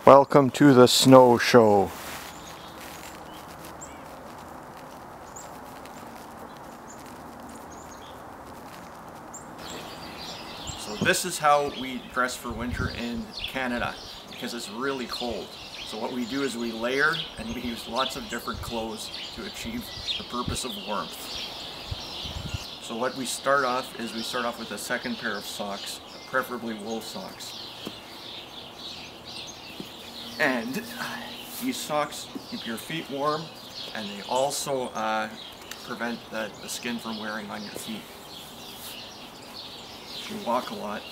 Welcome to the snow show. So this is how we dress for winter in Canada because it's really cold. So what we do is we layer and we use lots of different clothes to achieve the purpose of warmth. So what we start off is we start off with a second pair of socks, preferably wool socks. And these socks keep your feet warm, and they also prevent the skin from wearing on your feet. You walk a lot.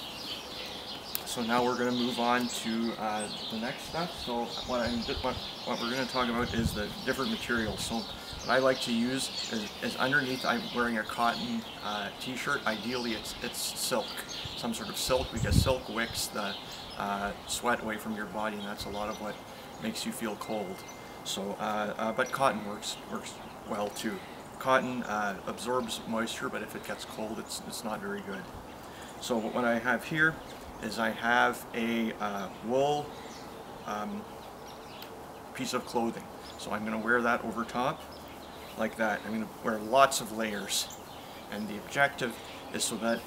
So now we're going to move on to the next step. So what we're going to talk about is the different materials. So what I like to use is underneath I'm wearing a cotton t-shirt. Ideally it's silk, some sort of silk, because silk wicks the sweat away from your body, and that's a lot of what makes you feel cold. So, but cotton works well too. Cotton absorbs moisture, but if it gets cold, it's not very good. So what I have here is I have a wool piece of clothing. So I'm going to wear that over top like that. I'm going to wear lots of layers, and the objective is so that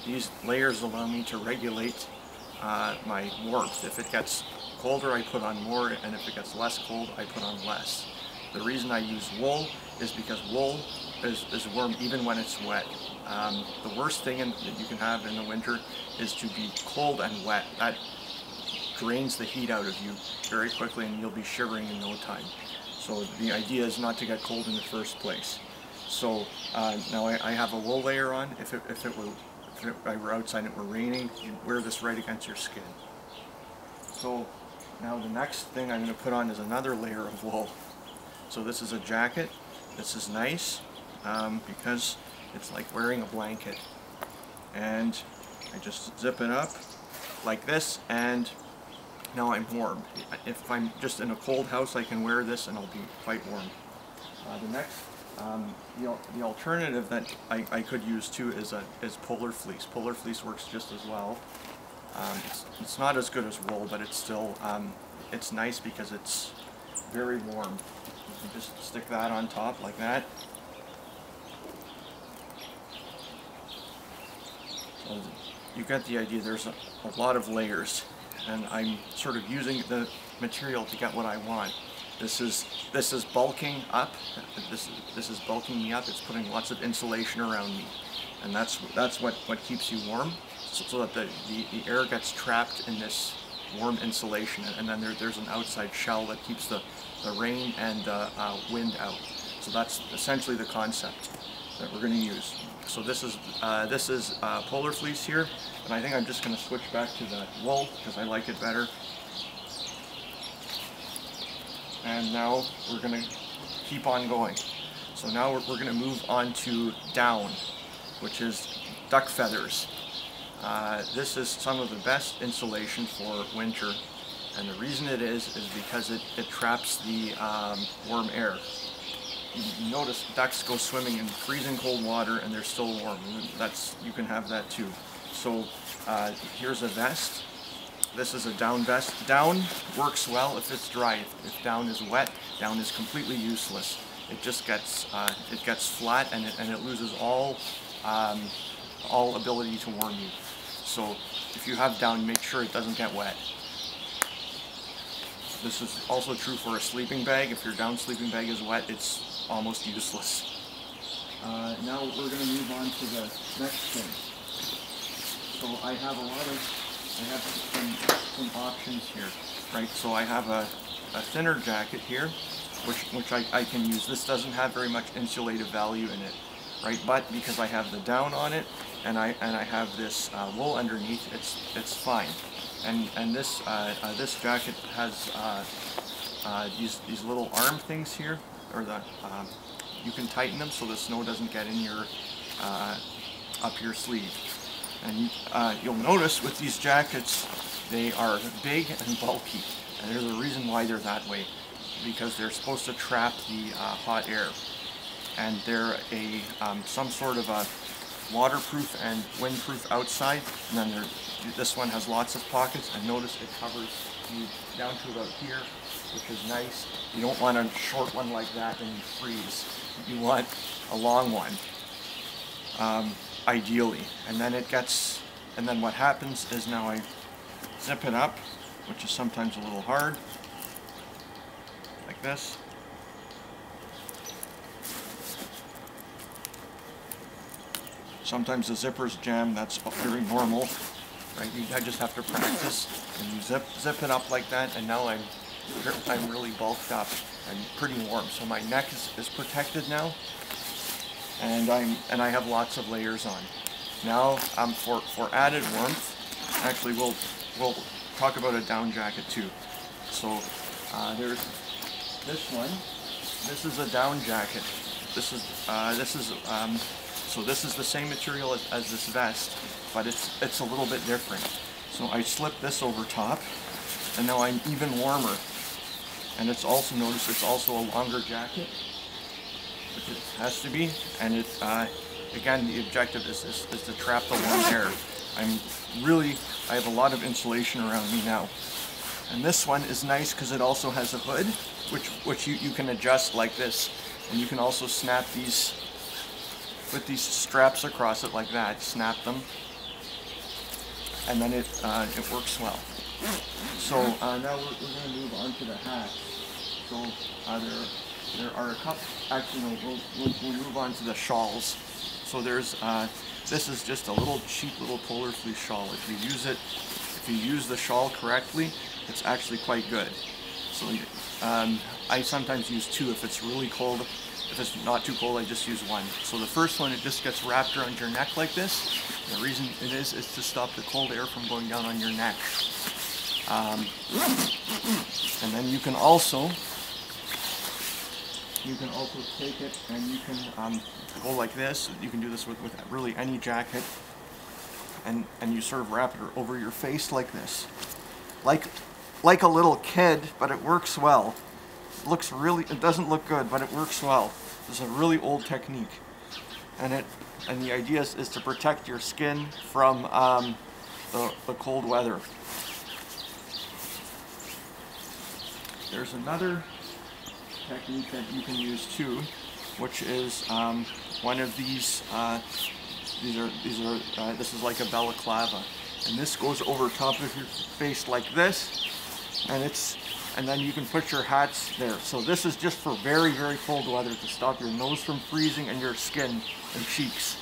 these layers allow me to regulate my warmth. If it gets colder, I put on more, and if it gets less cold, I put on less. The reason I use wool is because wool is warm even when it's wet. The worst thing that you can have in the winter is to be cold and wet. That drains the heat out of you very quickly, and you'll be shivering in no time. So the idea is not to get cold in the first place. So now I have a wool layer on. If I were outside and it were raining, you wear this right against your skin. So now the next thing I'm going to put on is another layer of wool. So this is a jacket. This is nice because it's like wearing a blanket. And I just zip it up like this, and now I'm warm. If I'm just in a cold house, I can wear this and I'll be quite warm. The next, the alternative that I could use too is polar fleece. Polar fleece works just as well. It's not as good as wool, but it's still it's nice because it's very warm. You can just stick that on top like that. So you get the idea. There's a lot of layers, and I'm sort of using the material to get what I want. This is bulking up. This is bulking me up. It's putting lots of insulation around me, and that's what keeps you warm, so that the air gets trapped in this warm insulation, and then there's an outside shell that keeps the rain and wind out. So that's essentially the concept that we're going to use. So this is polar fleece here, and I think I'm just going to switch back to the wool because I like it better. And now we're going to keep on going. So now we're going to move on to down, which is duck feathers. This is some of the best insulation for winter, and the reason it is because it traps the warm air. You notice ducks go swimming in freezing cold water and they're still warm. You can have that too. So here's a vest. This is a down vest. Down works well if it's dry. If down is wet, down is completely useless. It just gets flat, and it loses all ability to warm you. So if you have down, make sure it doesn't get wet. This is also true for a sleeping bag. If your down sleeping bag is wet, it's almost useless. Now we're going to move on to the next thing. So I have some options here, right? So I have a thinner jacket here, which I can use. This doesn't have very much insulative value in it, right? But because I have the down on it, and I have this wool underneath, it's fine. And this jacket has these little arm things here, or you can tighten them so the snow doesn't get in your up your sleeve. And you'll notice with these jackets, they are big and bulky, and there's a reason why they're that way, because they're supposed to trap the hot air, and they're some sort of a waterproof and windproof outside, and then this one has lots of pockets, and notice it covers you down to about here, which is nice. You don't want a short one like that and you freeze. You want a long one, ideally. And then what happens is now I zip it up, which is sometimes a little hard, like this. Sometimes the zippers jam, that's very normal, right? I just have to practice, and you zip it up like that, and now I'm really bulked up and pretty warm. So my neck is protected now, and I have lots of layers on. Now for added warmth, actually we'll talk about a down jacket too. So there's this one. This is a down jacket. This is the same material as this vest, but it's a little bit different. So I slip this over top, and now I'm even warmer. And it's also, notice it's also a longer jacket, which it has to be. And it again, the objective is to trap the warm air. I have a lot of insulation around me now. And this one is nice because it also has a hood, which you can adjust like this, and you can also snap these. Put these straps across it like that, snap them, and then it works well. So now we're going to move on to the hats. So there are a couple. Actually, no, we'll move on to the shawls. So there's this is just a little cheap little polar fleece shawl. If you use the shawl correctly, it's actually quite good. So I sometimes use two if it's really cold. If it's not too cold, I just use one. So the first one, it just gets wrapped around your neck like this. The reason it is to stop the cold air from going down on your neck. And then you can also take it and you can go like this. You can do this with really any jacket, and you sort of wrap it over your face like this, like a little kid, but it works well. It doesn't look good, but it works well. It's a really old technique, and the idea is to protect your skin from the cold weather. There's another technique that you can use too, which is one of these. This is like a balaclava, and this goes over top of your face like this, and then you can put your hats there. So this is just for very, very cold weather to stop your nose from freezing and your skin and cheeks.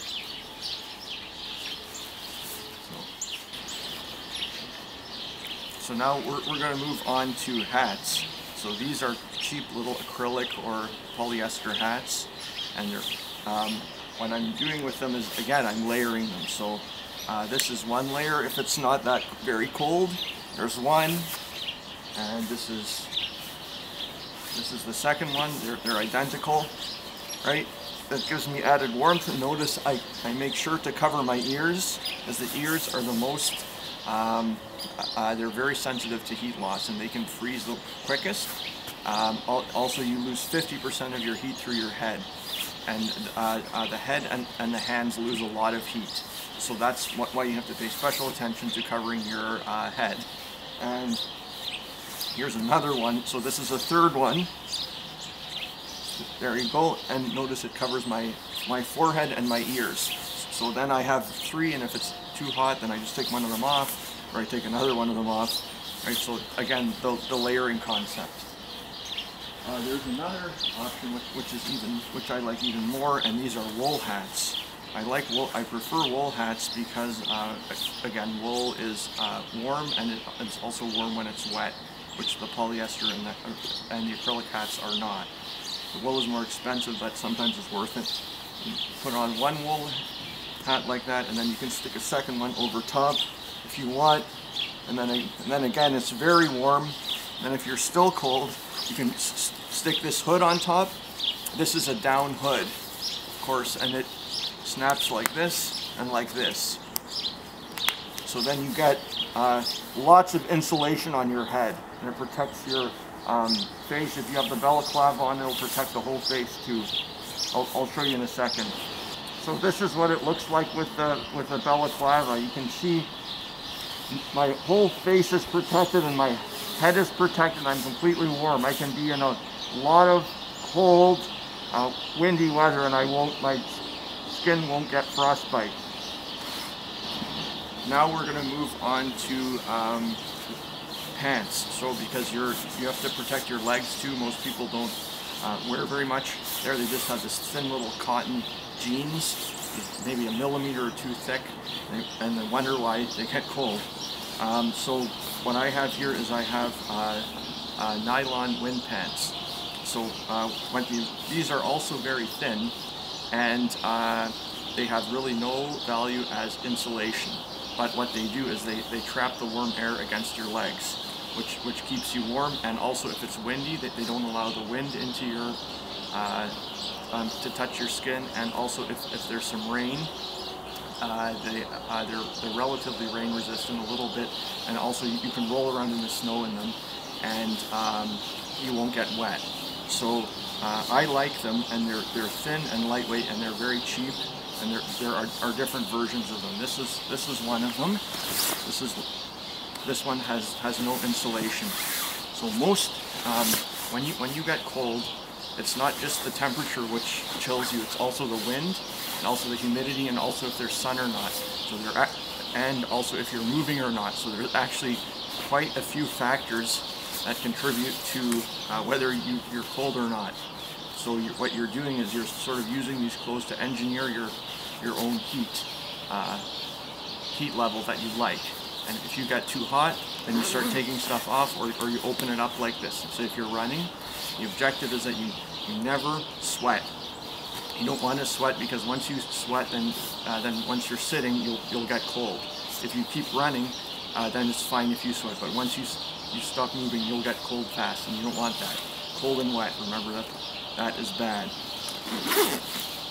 So now we're going to move on to hats. So these are cheap little acrylic or polyester hats, and what I'm doing with them is, again, I'm layering them. So this is one layer if it's not that very cold. There's one. And this is the second one. They're identical, right? That gives me added warmth. And notice I make sure to cover my ears, as the ears are the most, they're very sensitive to heat loss, and they can freeze the quickest. Also, you lose 50% of your heat through your head, and the head and the hands lose a lot of heat. So that's why you have to pay special attention to covering your head. And here's another one. So this is a third one. There you go. And notice it covers my forehead and my ears. So then I have three, and if it's too hot, then I just take one of them off, or I take another one of them off. Right. So again, the layering concept. There's another option which I like even more, and these are wool hats. I prefer wool hats because again, wool is warm, and it's also warm when it's wet, which the polyester and the acrylic hats are not. The wool is more expensive, but sometimes it's worth it. You put on one wool hat like that, and then you can stick a second one over top if you want. And then again, it's very warm. And if you're still cold, you can stick this hood on top. This is a down hood, of course, and it snaps like this and like this. So then you get lots of insulation on your head, and it protects your face. If you have the balaclava on, it'll protect the whole face too. I'll show you in a second. So this is what it looks like with the balaclava. You can see my whole face is protected and my head is protected. I'm completely warm. I can be in a lot of cold, windy weather, and my skin won't get frostbite. Now we're going to move on to pants. So because you have to protect your legs too. Most people don't wear very much. There they just have this thin little cotton jeans, maybe a millimeter or two thick, and they wonder why they get cold. So what I have here is I have nylon wind pants. So these are also very thin, and they have really no value as insulation. But what they do is they trap the warm air against your legs, which keeps you warm. And also, if it's windy, they don't allow the wind into your to touch your skin. And also, if there's some rain, they're relatively rain resistant a little bit. And also, you can roll around in the snow in them, and you won't get wet. So I like them, and they're thin and lightweight, and they're very cheap. And there are different versions of them. This is one of them. This one has no insulation. So most when you get cold, it's not just the temperature which chills you. It's also the wind, and also the humidity, and also if there's sun or not. So and also if you're moving or not. So there's actually quite a few factors that contribute to whether you're cold or not. So what you're doing is you're sort of using these clothes to engineer your own heat level that you like. And if you get too hot, then you start taking stuff off, or you open it up like this. So if you're running, the objective is that you never sweat. You don't want to sweat, because once you sweat, then once you're sitting, you'll get cold. If you keep running, then it's fine if you sweat. But once you stop moving, you'll get cold fast, and you don't want that. Cold and wet. Remember that is bad.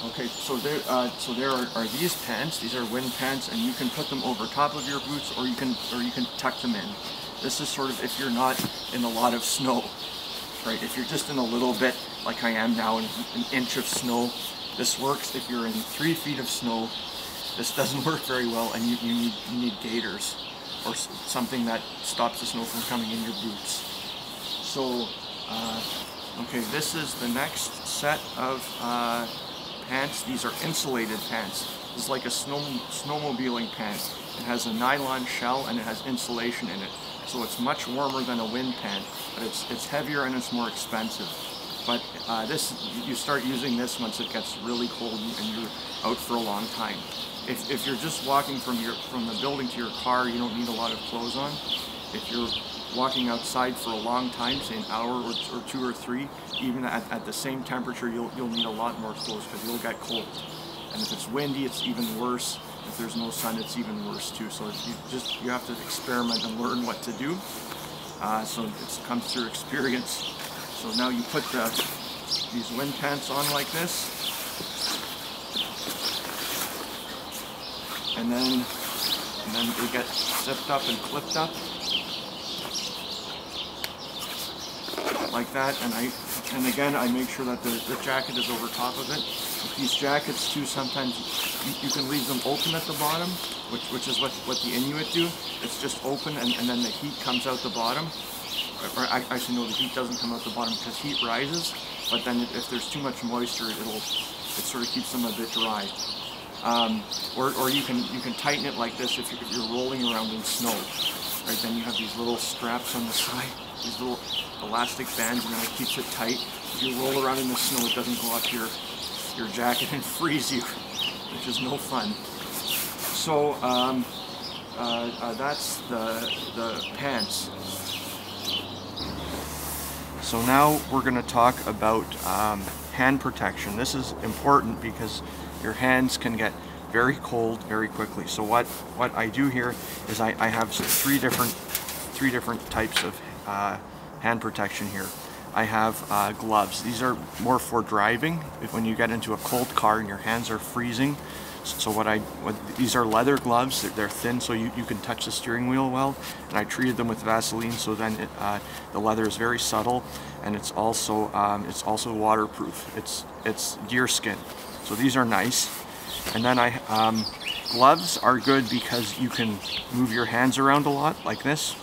Okay, so there are these pants. These are wind pants, and you can put them over top of your boots, or you can tuck them in. This is sort of if you're not in a lot of snow, right? If you're just in a little bit, like I am now, in an inch of snow, this works. If you're in 3 feet of snow, this doesn't work very well, and you need gaiters or something that stops the snow from coming in your boots. So, okay, this is the next set of pants. These are insulated pants. It's like a snowmobiling pant. It has a nylon shell and it has insulation in it. So it's much warmer than a wind pant, but it's heavier and it's more expensive. But you start using this once it gets really cold and you're out for a long time. If you're just walking from the building to your car, you don't need a lot of clothes on. If you're walking outside for a long time, say an hour or 2 or 3, even at the same temperature, you'll need a lot more clothes, because you'll get cold. And if it's windy, it's even worse. If there's no sun, it's even worse too. So you have to experiment and learn what to do. So it comes through experience. So now you put these wind pants on like this, and then they get zipped up and clipped up like that. And again, I make sure that the jacket is over top of it. With these jackets too, sometimes you can leave them open at the bottom, which is what the Inuit do. It's just open, and then the heat comes out the bottom. Or actually no, the heat doesn't come out the bottom because heat rises, but then if there's too much moisture, it sort of keeps them a bit dry. Or you can tighten it like this if you're rolling around in snow. Right, then you have these little straps on the side, these little elastic bands, and then it keeps it tight. If you roll around in the snow, it doesn't go up your jacket and freeze you, which is no fun. So that's the pants. So now we're going to talk about hand protection. This is important because your hands can get very cold very quickly. So what I do here is I have three different types of hand protection here. I have gloves. These are more for driving. When you get into a cold car and your hands are freezing. So these are leather gloves. They're thin, so you can touch the steering wheel well. And I treated them with Vaseline, so then the leather is very subtle, and it's also waterproof. It's deer skin. So these are nice. And then gloves are good because you can move your hands around a lot like this,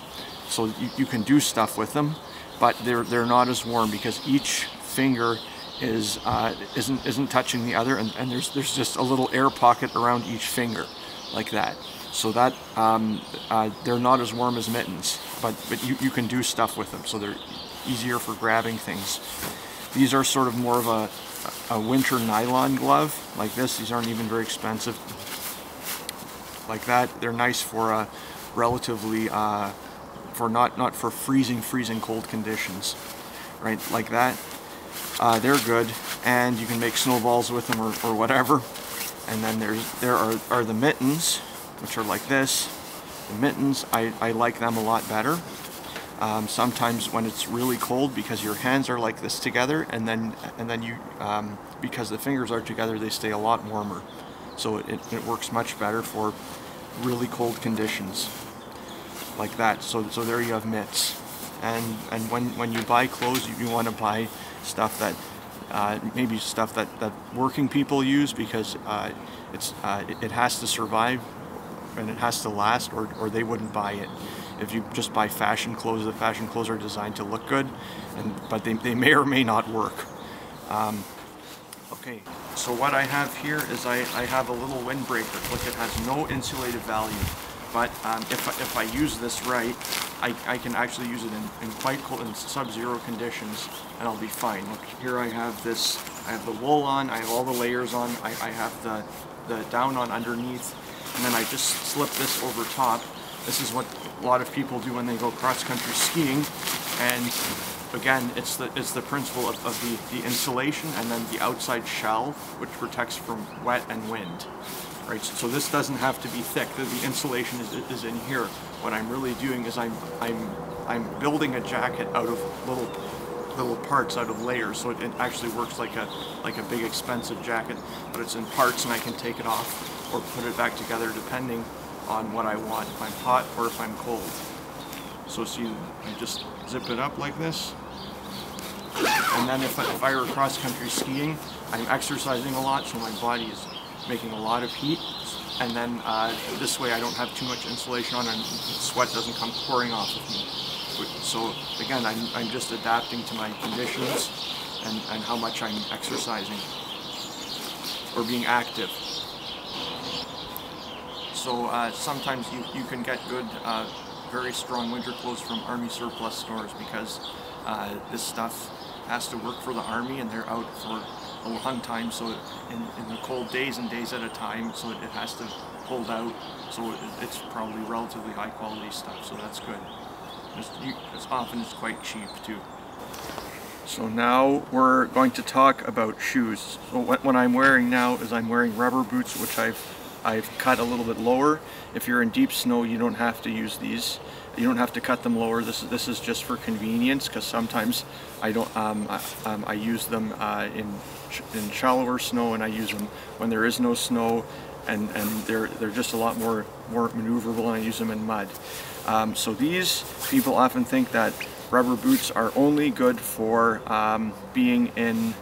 so you can do stuff with them, but they're not as warm because each finger isn't touching the other, and there's just a little air pocket around each finger like that, so that they're not as warm as mittens, but you can do stuff with them, so they're easier for grabbing things. These are sort of more of a winter nylon glove like this. These aren't even very expensive like that. They're nice for relatively for not for freezing cold conditions, right, like that. They're good, and you can make snowballs with them or whatever. And then there are the mittens, which are like this. The mittens, I like them a lot better. Sometimes when it's really cold, because your hands are like this together, and then you because the fingers are together, they stay a lot warmer. So it works much better for really cold conditions like that. So there you have mitts. And when you buy clothes, you want to buy stuff that maybe stuff that working people use, because it has to survive and it has to last, or they wouldn't buy it. If you just buy fashion clothes, the fashion clothes are designed to look good, but they may or may not work. Okay, so what I have here is I have a little windbreaker. Look, it has no insulative value, but if I use this right, I can actually use it in quite cold, in sub-zero conditions, and I'll be fine. Look, here I have this. I have the wool on. I have all the layers on. I have the down on underneath, and then I just slip this over top. This is what a lot of people do when they go cross-country skiing, and again, it's the principle of the insulation and then the outside shell, which protects from wet and wind. Right, so this doesn't have to be thick. The insulation is in here. What I'm really doing is I'm building a jacket out of little parts, out of layers. So it actually works like a big expensive jacket, but it's in parts, and I can take it off or put it back together depending on what I want, if I'm hot or if I'm cold. So see, I just zip it up like this, and then if I were cross-country skiing, I'm exercising a lot, so my body is making a lot of heat, and then this way I don't have too much insulation on, and sweat doesn't come pouring off of me. So again, I'm just adapting to my conditions and how much I'm exercising or being active. So sometimes you can get good, very strong winter clothes from army surplus stores, because this stuff has to work for the army, and they're out for a long time, so in the cold days and days at a time, so it has to hold out, so it's probably relatively high quality stuff, so that's good. It's often it's quite cheap too. So now we're going to talk about shoes. So what I'm wearing now is I'm wearing rubber boots, which I've cut a little bit lower. If you're in deep snow, you don't have to use these. You don't have to cut them lower. This is just for convenience, because sometimes I don't. I use them in shallower snow, and I use them when there is no snow, and they're just a lot more maneuverable, and I use them in mud. So these people often think that rubber boots are only good for being in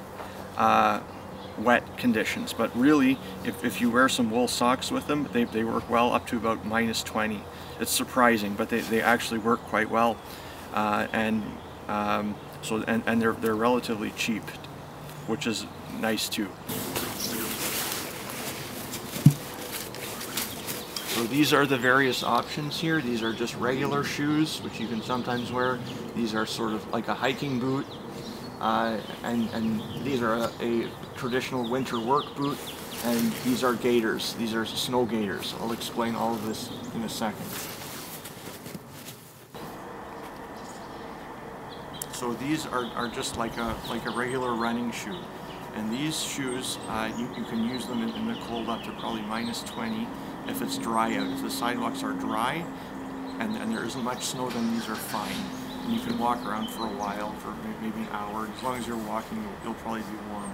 wet conditions, but really, if you wear some wool socks with them, they work well up to about -20. It's surprising, but they actually work quite well, and they're relatively cheap, which is nice too. So these are the various options here. These are just regular shoes, which you can sometimes wear. These are sort of like a hiking boot. And these are a traditional winter work boot, and these are gaiters. These are snow gaiters. I'll explain all of this in a second. So these are just like a regular running shoe, and these shoes you can use them in the cold up to probably -20 if it's dry out. If the sidewalks are dry and there isn't much snow, then these are fine. And you can walk around for a while, for maybe an hour. As long as you're walking, you'll probably be warm.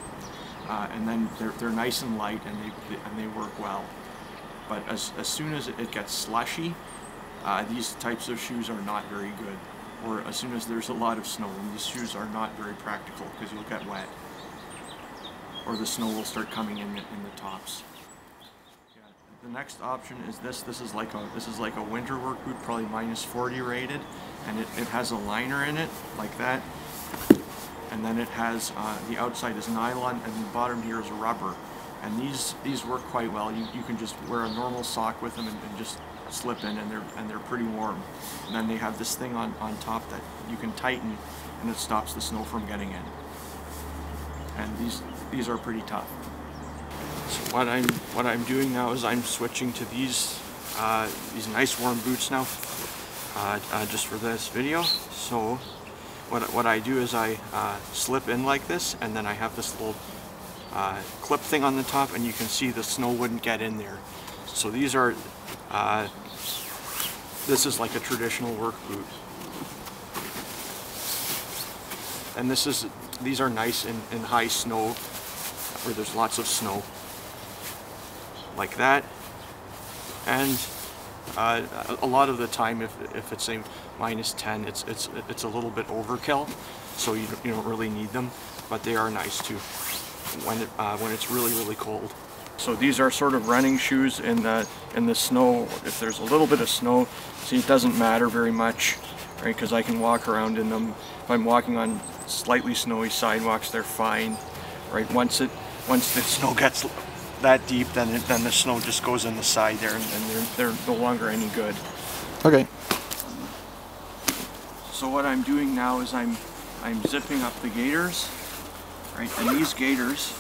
And then they're nice and light, and they work well. But as soon as it gets slushy, these types of shoes are not very good. Or as soon as there's a lot of snow, these shoes are not very practical, because you'll get wet, or the snow will start coming in the tops. The next option is this. This is like a winter work boot, probably -40 rated, and it has a liner in it like that, and then it has the outside is nylon, and the bottom here is rubber. And these work quite well. You can just wear a normal sock with them and just slip in, and they're pretty warm. And then they have this thing on top that you can tighten, and it stops the snow from getting in. And these are pretty tough. So what I'm doing now is I'm switching to these nice warm boots now, just for this video. So what I do is I slip in like this, and then I have this little clip thing on the top, and you can see the snow wouldn't get in there. So these are this is like a traditional work boot, and these are nice in high snow where there's lots of snow, like that. And a lot of the time, if it's a -10, it's a little bit overkill, so you don't really need them, but they are nice too when it's really cold. So these are sort of running shoes in the snow. If there's a little bit of snow, see, it doesn't matter very much, right? Because I can walk around in them. If I'm walking on slightly snowy sidewalks, they're fine, right? Once the snow gets that deep, then the snow just goes in the side there, and they're no longer any good. Okay. So what I'm doing now is I'm zipping up the gaiters, right? And these gaiters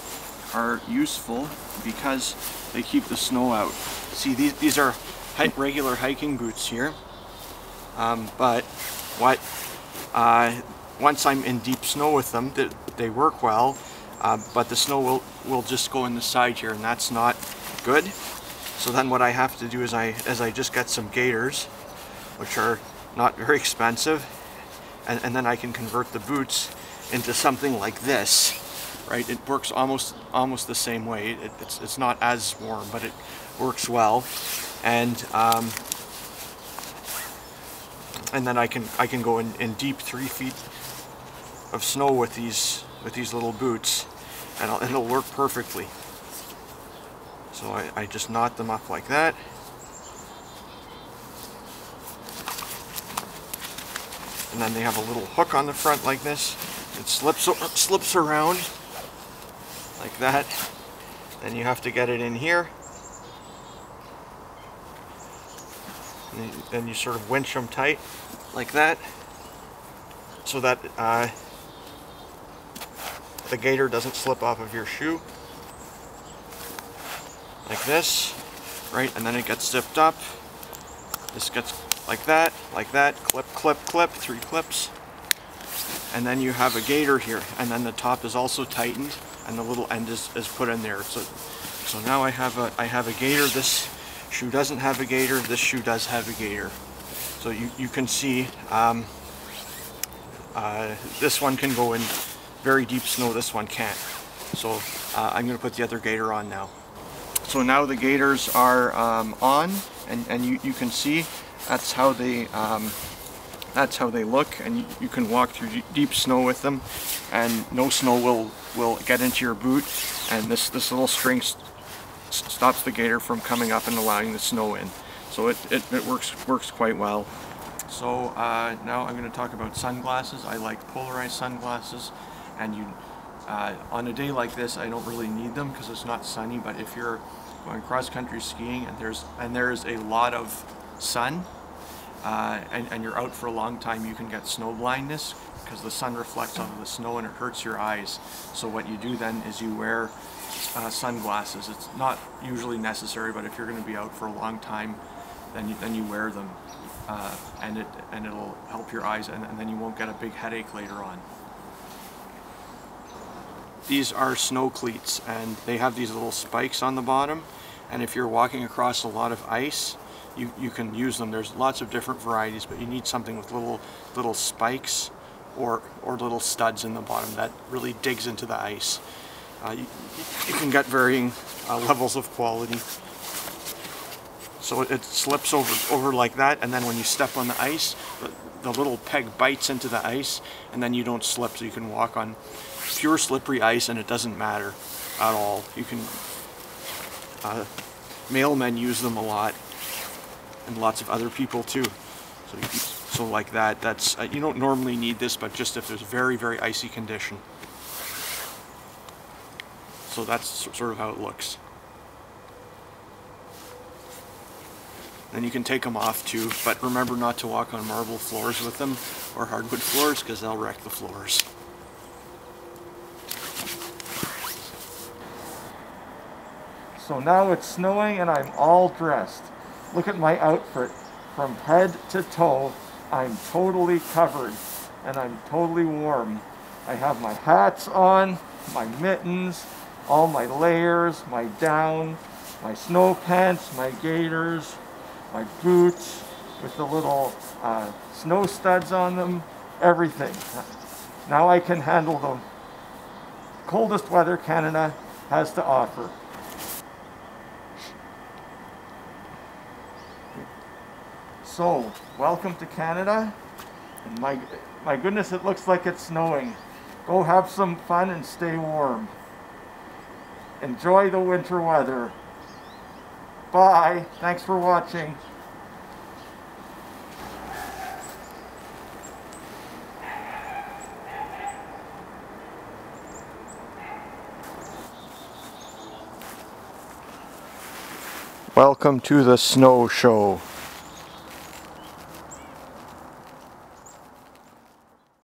are useful because they keep the snow out. See, these are regular hiking boots here, but once I'm in deep snow with them, they work well, but the snow will just go in the side here, and that's not good. So then what I have to do is I just get some gaiters, which are not very expensive, and then I can convert the boots into something like this. Right, it works almost the same way. It's not as warm, but it works well, and then I can go in deep 3 feet of snow with these little boots, and it'll work perfectly. So I just knot them up like that, and then they have a little hook on the front like this. It slips around like that. Then you have to get it in here, and then you sort of winch them tight like that, so that the gaiter doesn't slip off of your shoe, like this, right? And then it gets zipped up. This gets like that, clip, clip, clip, 3 clips, and then you have a gaiter here, and then the top is also tightened, and the little end is put in there. So now I have a gaiter. This shoe doesn't have a gaiter. This shoe does have a gaiter. So you can see this one can go in very deep snow. This one can't. So I'm going to put the other gaiter on now. So now the gaiters are on, and you can see that's how they look, and you can walk through deep snow with them, and no snow will get into your boot, and this little string stops the gaiter from coming up and allowing the snow in. So it works quite well. So now I'm going to talk about sunglasses. I like polarized sunglasses, and on a day like this I don't really need them because it's not sunny, but if you're going cross-country skiing and there's a lot of sun, and you're out for a long time, you can get snow blindness because the sun reflects onto the snow and it hurts your eyes. So what you do then is you wear sunglasses. It's not usually necessary, but if you're going to be out for a long time, then you wear them, and it'll help your eyes, and then you won't get a big headache later on. These are snow cleats, and they have these little spikes on the bottom, and if you're walking across a lot of ice, you can use them. There's lots of different varieties, but you need something with little spikes or little studs in the bottom that really digs into the ice. You can get varying levels of quality. So it slips over like that, and then when you step on the ice, the little peg bites into the ice, and then you don't slip, so you can walk on pure slippery ice and it doesn't matter at all. You mailmen use them a lot, and lots of other people too. So like that, that's you don't normally need this, but just if there's very, very icy condition. So that's sort of how it looks. Then you can take them off too, but remember not to walk on marble floors with them or hardwood floors, because they'll wreck the floors. So now it's snowing and I'm all dressed. Look at my outfit. From head to toe, I'm totally covered and I'm totally warm. I have my hats on, my mittens, all my layers, my down, my snow pants, my gaiters, my boots with the little snow studs on them, everything. Now I can handle the coldest weather Canada has to offer. So, welcome to Canada, and my goodness, it looks like it's snowing. Go have some fun and stay warm. Enjoy the winter weather. Bye. Thanks for watching. Welcome to the snow show.